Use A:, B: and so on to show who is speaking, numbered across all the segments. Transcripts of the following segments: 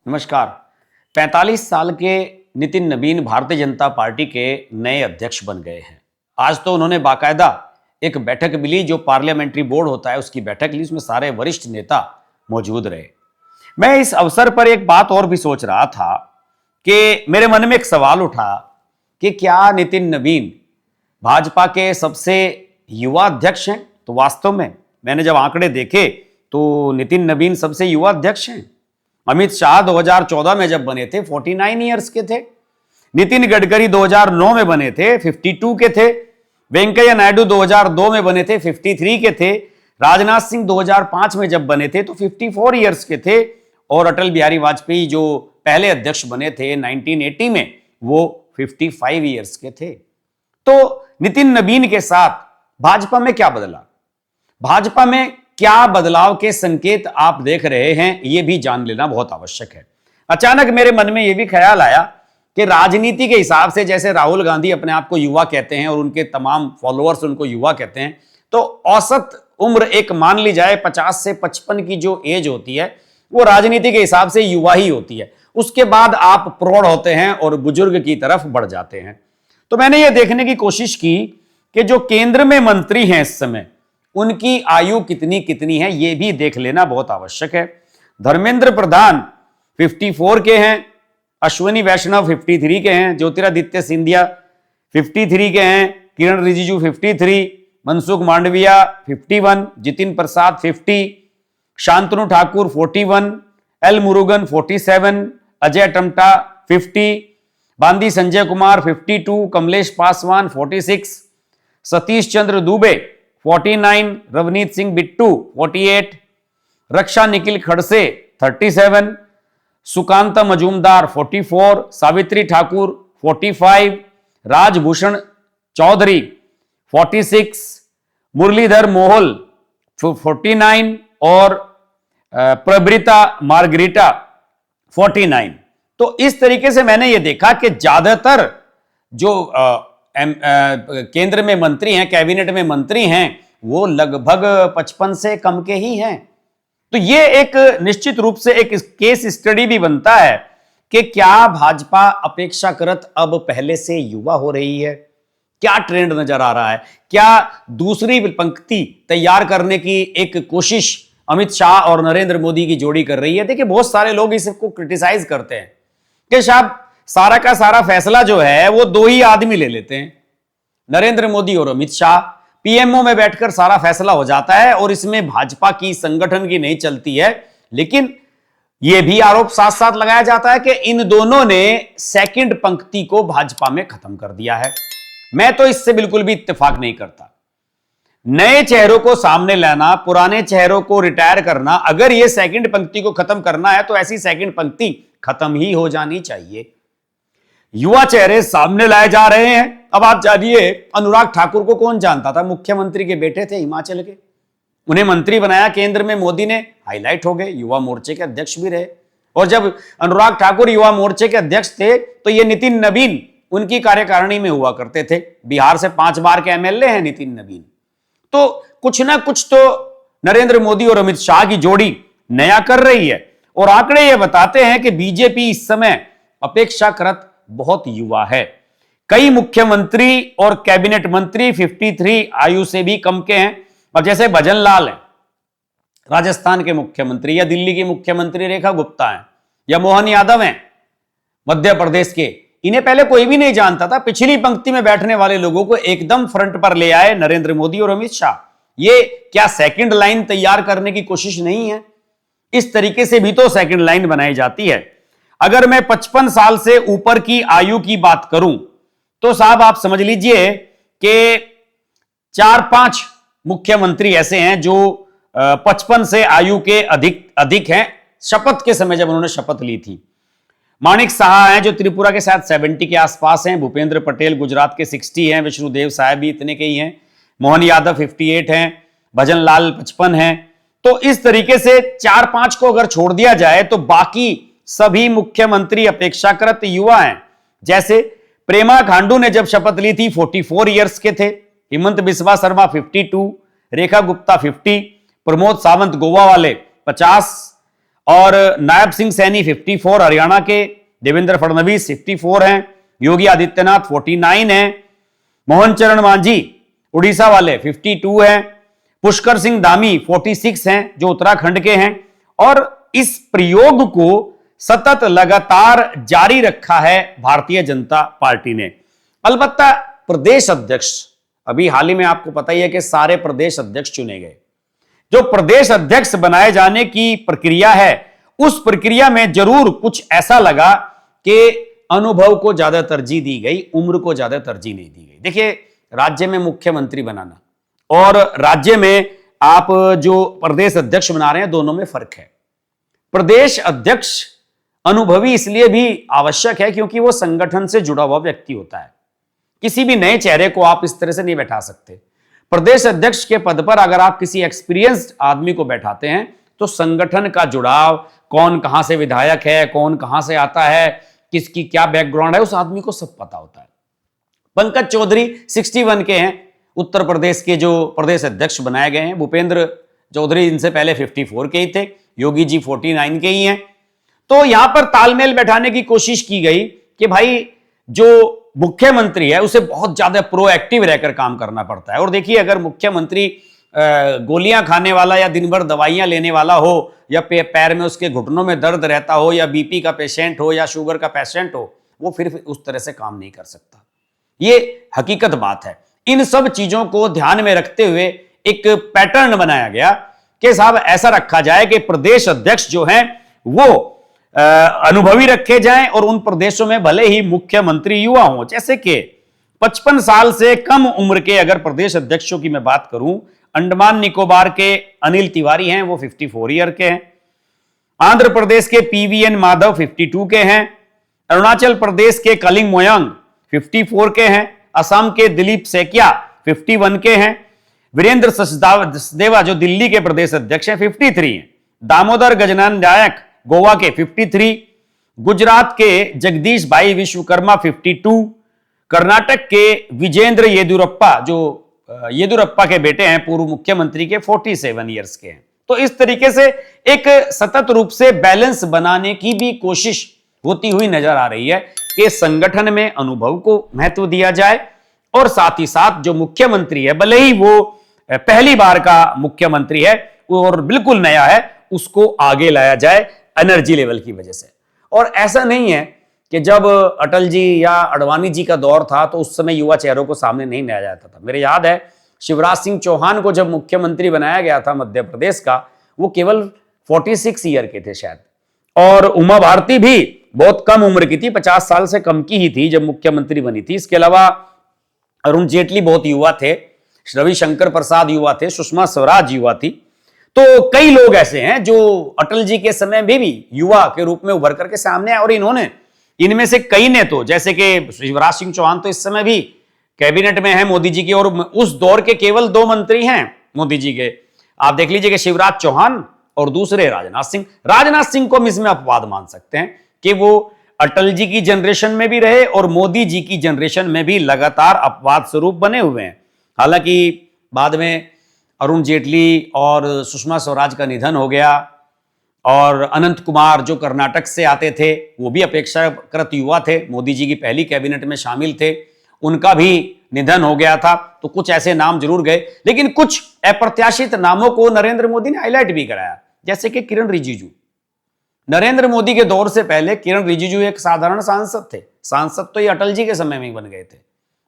A: नमस्कार। 45 साल के नितिन नवीन भारतीय जनता पार्टी के नए अध्यक्ष बन गए हैं। आज तो उन्होंने बाकायदा एक बैठक भी ली, जो पार्लियामेंट्री बोर्ड होता है उसकी बैठक ली, उसमें सारे वरिष्ठ नेता मौजूद रहे। मैं इस अवसर पर एक बात और भी सोच रहा था कि मेरे मन में एक सवाल उठा कि क्या नितिन नवीन भाजपा के सबसे युवा अध्यक्ष हैं? तो वास्तव में मैंने जब आंकड़े देखे तो नितिन नवीन सबसे युवा अध्यक्ष हैं। अमित शाह 2014 में जब बने थे 49 ईयर्स के थे। नितिन गडकरी 2009 में बने थे 52 के थे। वेंकैया नायडू 2002 में बने थे 53 के थे। राजनाथ सिंह 2005 में जब बने थे तो 54 ईयर्स के थे। और अटल बिहारी वाजपेयी जो पहले अध्यक्ष बने थे 1980 में, वो 55 ईयर्स के थे। तो नितिन नवीन के साथ भाजपा में क्या बदला, भाजपा में क्या बदलाव के संकेत आप देख रहे हैं, यह भी जान लेना बहुत आवश्यक है। अचानक मेरे मन में यह भी ख्याल आया कि राजनीति के हिसाब से जैसे राहुल गांधी अपने आप को युवा कहते हैं और उनके तमाम फॉलोअर्स उनको युवा कहते हैं, तो औसत उम्र एक मान ली जाए 50 से 55 की जो एज होती है वो राजनीति के हिसाब से युवा ही होती है। उसके बाद आप प्रौढ़ होते हैं और बुजुर्ग की तरफ बढ़ जाते हैं। तो मैंने ये देखने की कोशिश की कि जो केंद्र में मंत्री हैं इस समय, उनकी आयु कितनी कितनी है, यह भी देख लेना बहुत आवश्यक है। धर्मेंद्र प्रधान 54 के हैं, अश्विनी वैष्णव 53 के हैं, ज्योतिरादित्य सिंधिया 53 के हैं, किरण रिजिजू 53, मनसुख मांडविया 51, जितिन प्रसाद 50, शांतनु ठाकुर 41, एल मुरुगन 47, अजय टमटा 50, बांदी संजय कुमार 52, कमलेश पासवान 46, सतीश चंद्र दुबे 49, रवनीत सिंह बिट्टू 48, रक्षा निखिल खड़से 37, सुकांता मजूमदार 44, सावित्री ठाकुर 45, राजभूषण चौधरी 46, मुरलीधर मोहोल 49 और प्रबृता मार्गरीटा 49। तो इस तरीके से मैंने ये देखा कि ज्यादातर जो केंद्र में मंत्री हैं, कैबिनेट में मंत्री हैं, वो लगभग 55 से कम के ही हैं। तो ये एक निश्चित रूप से एक केस स्टडी भी बनता है कि क्या भाजपा अपेक्षाकृत अब पहले से युवा हो रही है, क्या ट्रेंड नजर आ रहा है, क्या दूसरी पंक्ति तैयार करने की एक कोशिश अमित शाह और नरेंद्र मोदी की जोड़ी कर रही है। देखिए, बहुत सारे लोग इसको क्रिटिसाइज करते हैं कि साहब सारा का सारा फैसला जो है वो दो ही आदमी ले लेते हैं, नरेंद्र मोदी और अमित शाह। पीएमओ में बैठकर सारा फैसला हो जाता है और इसमें भाजपा की संगठन की नहीं चलती है। लेकिन यह भी आरोप साथ साथ लगाया जाता है कि इन दोनों ने सेकंड पंक्ति को भाजपा में खत्म कर दिया है। मैं तो इससे बिल्कुल भी इत्तेफाक नहीं करता। नए चेहरों को सामने लाना, पुराने चेहरों को रिटायर करना, अगर यह सेकंड पंक्ति को खत्म करना है तो ऐसी सेकंड पंक्ति खत्म ही हो जानी चाहिए। युवा चेहरे सामने लाए जा रहे हैं। अब आप जानिए, अनुराग ठाकुर को कौन जानता था, मुख्यमंत्री के बेटे थे हिमाचल के, उन्हें मंत्री बनाया केंद्र में मोदी ने, हाईलाइट हो गए, युवा मोर्चे के अध्यक्ष भी रहे। और जब अनुराग ठाकुर युवा मोर्चे के अध्यक्ष थे तो ये नितिन नवीन उनकी कार्यकारिणी में हुआ करते थे। बिहार से 5 बार के एमएलए हैं नितिन नवीन। तो कुछ ना कुछ तो नरेंद्र मोदी और अमित शाह की जोड़ी नया कर रही है। और आंकड़े ये बताते हैं कि बीजेपी इस समय अपेक्षाकृत बहुत युवा है। कई मुख्यमंत्री और कैबिनेट मंत्री 53 आयु से भी कम के हैं। अब जैसे भजन लाल हैं, राजस्थान के मुख्यमंत्री, या दिल्ली की मुख्यमंत्री रेखा गुप्ता हैं, या मोहन यादव हैं मध्य प्रदेश के, इन्हें पहले कोई भी नहीं जानता था। पिछली पंक्ति में बैठने वाले लोगों को एकदम फ्रंट पर ले आए नरेंद्र मोदी और अमित शाह। ये क्या सेकंड लाइन तैयार करने की कोशिश नहीं है? इस तरीके से भी तो सेकंड लाइन बनाई जाती है। अगर मैं 55 साल से ऊपर की आयु की बात करूं तो साहब आप समझ लीजिए कि 4-5 मुख्यमंत्री ऐसे हैं जो 55 से आयु के अधिक हैं, शपथ के समय जब उन्होंने शपथ ली थी। माणिक साहा हैं जो त्रिपुरा के साथ 70 के आसपास हैं। भूपेंद्र पटेल गुजरात के 60 हैं। विष्णुदेव साहब भी इतने के ही हैं। मोहन यादव 58 हैं। भजन लाल 55 हैं। तो इस तरीके से 4-5 को अगर छोड़ दिया जाए तो बाकी सभी मुख्यमंत्री अपेक्षाकृत युवा हैं। जैसे प्रेमा खांडू ने जब शपथ ली थी 44 ईयर्स के थे। हेमंत बिस्वा शर्मा 52, रेखा गुप्ता 50, प्रमोद सावंत गोवा वाले 50 और नायब सिंह सैनी 54 हरियाणा के, देवेंद्र फडणवीस 54 हैं, योगी आदित्यनाथ 49 हैं, मोहन चरण मांझी उड़ीसा वाले 52 हैं, पुष्कर सिंह धामी 46 हैं जो उत्तराखंड के हैं। और इस प्रयोग को सतत लगातार जारी रखा है भारतीय जनता पार्टी ने। अलबत्ता प्रदेश अध्यक्ष, अभी हाल ही में आपको पता ही है कि सारे प्रदेश अध्यक्ष चुने गए। जो प्रदेश अध्यक्ष बनाए जाने की प्रक्रिया है, उस प्रक्रिया में जरूर कुछ ऐसा लगा कि अनुभव को ज्यादा तरजीह दी गई, उम्र को ज्यादा तरजीह नहीं दी गई। देखिए, राज्य में मुख्यमंत्री बनाना और राज्य में आप जो प्रदेश अध्यक्ष बना रहे हैं, दोनों में फर्क है। प्रदेश अध्यक्ष अनुभवी इसलिए भी आवश्यक है क्योंकि वो संगठन से जुड़ा हुआ व्यक्ति होता है। किसी भी नए चेहरे को आप इस तरह से नहीं बैठा सकते। प्रदेश अध्यक्ष के पद पर अगर आप किसी एक्सपीरियंस्ड आदमी को बैठाते हैं तो संगठन का जुड़ाव, कौन कहां से विधायक है, कौन कहां से आता है, किसकी क्या बैकग्राउंड है, उस आदमी को सब पता होता है। पंकज चौधरी 61 के हैं, उत्तर प्रदेश के जो प्रदेश अध्यक्ष बनाए गए हैं। भूपेंद्र चौधरी इनसे पहले 54 के ही थे, योगी जी 49 के ही हैं। तो यहां पर तालमेल बैठाने की कोशिश की गई कि भाई जो मुख्यमंत्री है उसे बहुत ज्यादा प्रोएक्टिव रहकर काम करना पड़ता है। और देखिए, अगर मुख्यमंत्री गोलियां खाने वाला या दिन भर दवाइयां लेने वाला हो, या पैर में उसके घुटनों में दर्द रहता हो, या बीपी का पेशेंट हो, या शुगर का पेशेंट हो, वो फिर उस तरह से काम नहीं कर सकता। ये हकीकत बात है। इन सब चीजों को ध्यान में रखते हुए एक पैटर्न बनाया गया कि साहब ऐसा रखा जाए कि प्रदेश अध्यक्ष जो हैं वो अनुभवी रखे जाएं और उन प्रदेशों में भले ही मुख्यमंत्री युवा हों। जैसे कि 55 साल से कम उम्र के अगर प्रदेश अध्यक्षों की मैं बात करूं, अंडमान निकोबार के अनिल तिवारी हैं, वो 54 ईयर के हैं। आंध्र प्रदेश के पीवीएन माधव 52 के हैं। अरुणाचल प्रदेश के कलिंग मोयांग 54 के हैं। असम के दिलीप सैकिया 51 के हैं। वीरेंद्र सचदेवा जो दिल्ली के प्रदेश अध्यक्ष हैं 53 हैं। दामोदर गजनन नायक गोवा के 53, गुजरात के जगदीश भाई विश्वकर्मा 52, कर्नाटक के विजेंद्र येदुरप्पा जो येदुरप्पा के बेटे हैं पूर्व मुख्यमंत्री के 47 ईयर्स के हैं। तो इस तरीके से एक सतत रूप से बैलेंस बनाने की भी कोशिश होती हुई नजर आ रही है कि संगठन में अनुभव को महत्व दिया जाए और साथ ही साथ जो मुख्यमंत्री है, भले ही वो पहली बार का मुख्यमंत्री है और बिल्कुल नया है, उसको आगे लाया जाए एनर्जी लेवल की वजह से। और ऐसा नहीं है कि जब अटल जी या अडवाणी जी का दौर था तो उस समय युवा चेहरों को सामने नहीं लाया जाता था। मेरे याद है शिवराज सिंह चौहान को जब मुख्यमंत्री बनाया गया था मध्य प्रदेश का, वो केवल 46 ईयर के थे शायद। और उमा भारती भी बहुत कम उम्र की थी, 50 साल से कम की ही थी जब मुख्यमंत्री बनी थी। इसके अलावा अरुण जेटली बहुत युवा थे, रविशंकर प्रसाद युवा थे, सुषमा स्वराज युवा थी। तो कई लोग ऐसे हैं जो अटल जी के समय में भी युवा के रूप में उभर करके सामने आए और इनमें से कई ने तो, जैसे कि शिवराज सिंह चौहान तो इस समय भी कैबिनेट में है मोदी जी के, और उस दौर के केवल 2 मंत्री हैं मोदी जी के। आप देख लीजिए कि शिवराज चौहान और दूसरे राजनाथ सिंह। राजनाथ सिंह को हम इसमें अपवाद मान सकते हैं कि वो अटल जी की जनरेशन में भी रहे और मोदी जी की जनरेशन में भी लगातार अपवाद स्वरूप बने हुए हैं। हालांकि बाद में अरुण जेटली और सुषमा स्वराज का निधन हो गया और अनंत कुमार जो कर्नाटक से आते थे वो भी अपेक्षाकृत युवा थे, मोदी जी की पहली कैबिनेट में शामिल थे, उनका भी निधन हो गया था। तो कुछ ऐसे नाम जरूर गए, लेकिन कुछ अप्रत्याशित नामों को नरेंद्र मोदी ने हाईलाइट भी कराया, जैसे कि किरण रिजिजू। नरेंद्र मोदी के दौर से पहले किरण रिजिजू एक साधारण सांसद थे। सांसद तो ये अटल जी के समय में बन गए थे,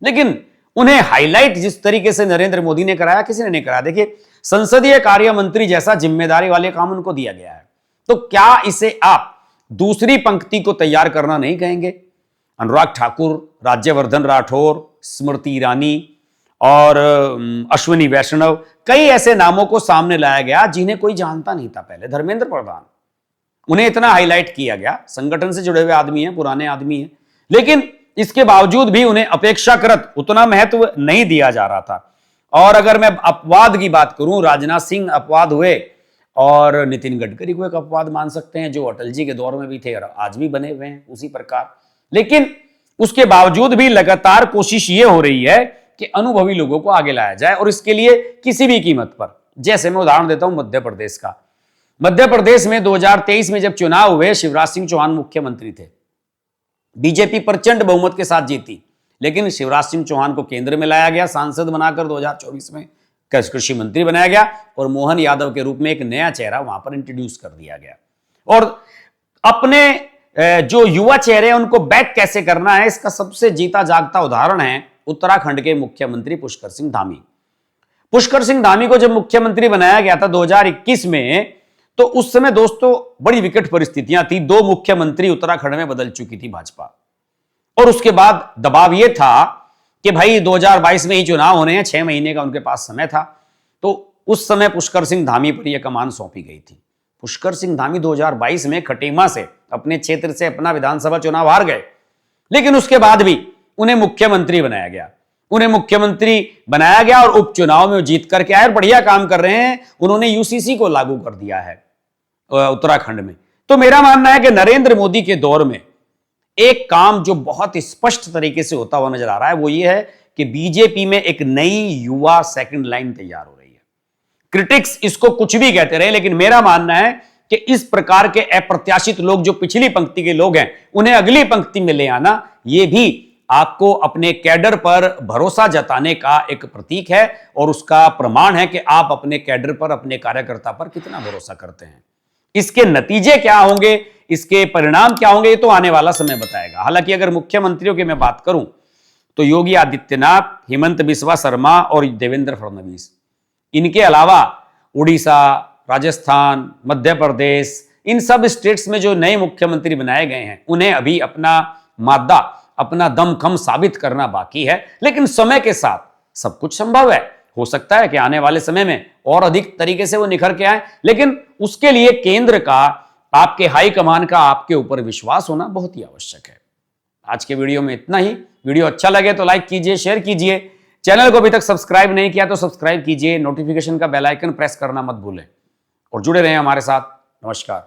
A: लेकिन उन्हें हाईलाइट जिस तरीके से नरेंद्र मोदी ने कराया किसी ने नहीं कराया। देखिए, संसदीय कार्य मंत्री जैसा जिम्मेदारी वाले काम उनको दिया गया है, तो क्या इसे आप दूसरी पंक्ति को तैयार करना नहीं कहेंगे? अनुराग ठाकुर, राज्यवर्धन राठौर, स्मृति ईरानी और अश्विनी वैष्णव, कई ऐसे नामों को सामने लाया गया जिन्हें कोई जानता नहीं था पहले। धर्मेंद्र प्रधान, उन्हें इतना हाईलाइट किया गया, संगठन से जुड़े हुए आदमी हैं, पुराने आदमी हैं, लेकिन इसके बावजूद भी उन्हें अपेक्षाकृत उतना महत्व नहीं दिया जा रहा था। और अगर मैं अपवाद की बात करूं, राजनाथ सिंह अपवाद हुए और नितिन गडकरी को एक अपवाद मान सकते हैं जो अटल जी के दौर में भी थे और आज भी बने हुए हैं उसी प्रकार। लेकिन उसके बावजूद भी लगातार कोशिश ये हो रही है कि अनुभवी लोगों को आगे लाया जाए और इसके लिए किसी भी कीमत पर, जैसे मैं उदाहरण देता हूं मध्य प्रदेश का, मध्य प्रदेश में 2023 में जब चुनाव हुए, शिवराज सिंह चौहान मुख्यमंत्री थे। बीजेपी प्रचंड बहुमत के साथ जीती, लेकिन शिवराज सिंह चौहान को केंद्र में लाया गया, सांसद बनाकर 2024 में कृषि मंत्री बनाया गया और मोहन यादव के रूप में एक नया चेहरा वहां पर इंट्रोड्यूस कर दिया गया। और अपने जो युवा चेहरे हैं उनको बैक कैसे करना है, इसका सबसे जीता जागता उदाहरण है उत्तराखंड के मुख्यमंत्री पुष्कर सिंह धामी। पुष्कर सिंह धामी को जब मुख्यमंत्री बनाया गया था 2021 में, तो उस समय दोस्तों बड़ी विकट परिस्थितियां थी। 2 मुख्यमंत्री उत्तराखंड में बदल चुकी थी भाजपा, और उसके बाद दबाव यह था कि भाई 2022 में ही चुनाव होने हैं, 6 महीने का उनके पास समय था। तो उस समय पुष्कर सिंह धामी पर यह कमान सौंपी गई थी। पुष्कर सिंह धामी 2022 में खटीमा से अपने क्षेत्र से अपना विधानसभा चुनाव हार गए, लेकिन उसके बाद भी उन्हें मुख्यमंत्री बनाया गया। और उपचुनाव में जीत करके आए और बढ़िया काम कर रहे हैं। उन्होंने यूसीसी को लागू कर दिया है उत्तराखंड में। तो मेरा मानना है कि नरेंद्र मोदी के दौर में एक काम जो बहुत स्पष्ट तरीके से होता हुआ नजर आ रहा है, वो ये है कि बीजेपी में एक नई युवा सेकंड लाइन तैयार हो रही है। क्रिटिक्स इसको कुछ भी कहते रहे, लेकिन मेरा मानना है कि इस प्रकार के अप्रत्याशित लोग जो पिछली पंक्ति के लोग हैं, उन्हें अगली पंक्ति में ले आना, यह भी आपको अपने कैडर पर भरोसा जताने का एक प्रतीक है और उसका प्रमाण है कि आप अपने कैडर पर, अपने कार्यकर्ता पर कितना भरोसा करते हैं। इसके नतीजे क्या होंगे, इसके परिणाम क्या होंगे, ये तो आने वाला समय बताएगा। हालांकि अगर मुख्यमंत्रियों की मैं बात करूं तो योगी आदित्यनाथ, हेमंत बिस्वा शर्मा और देवेंद्र फडणवीस, इनके अलावा उड़ीसा, राजस्थान, मध्य प्रदेश, इन सब स्टेट्स में जो नए मुख्यमंत्री बनाए गए हैं, उन्हें अभी अपना मादा, अपना दमखम साबित करना बाकी है। लेकिन समय के साथ सब कुछ संभव है। हो सकता है कि आने वाले समय में और अधिक तरीके से वो निखर के आए, लेकिन उसके लिए केंद्र का, आपके हाईकमान का आपके ऊपर विश्वास होना बहुत ही आवश्यक है। आज के वीडियो में इतना ही। वीडियो अच्छा लगे तो लाइक कीजिए, शेयर कीजिए। चैनल को अभी तक सब्सक्राइब नहीं किया तो सब्सक्राइब कीजिए। नोटिफिकेशन का बेल आइकन प्रेस करना मत भूलें और जुड़े रहें हमारे साथ। नमस्कार।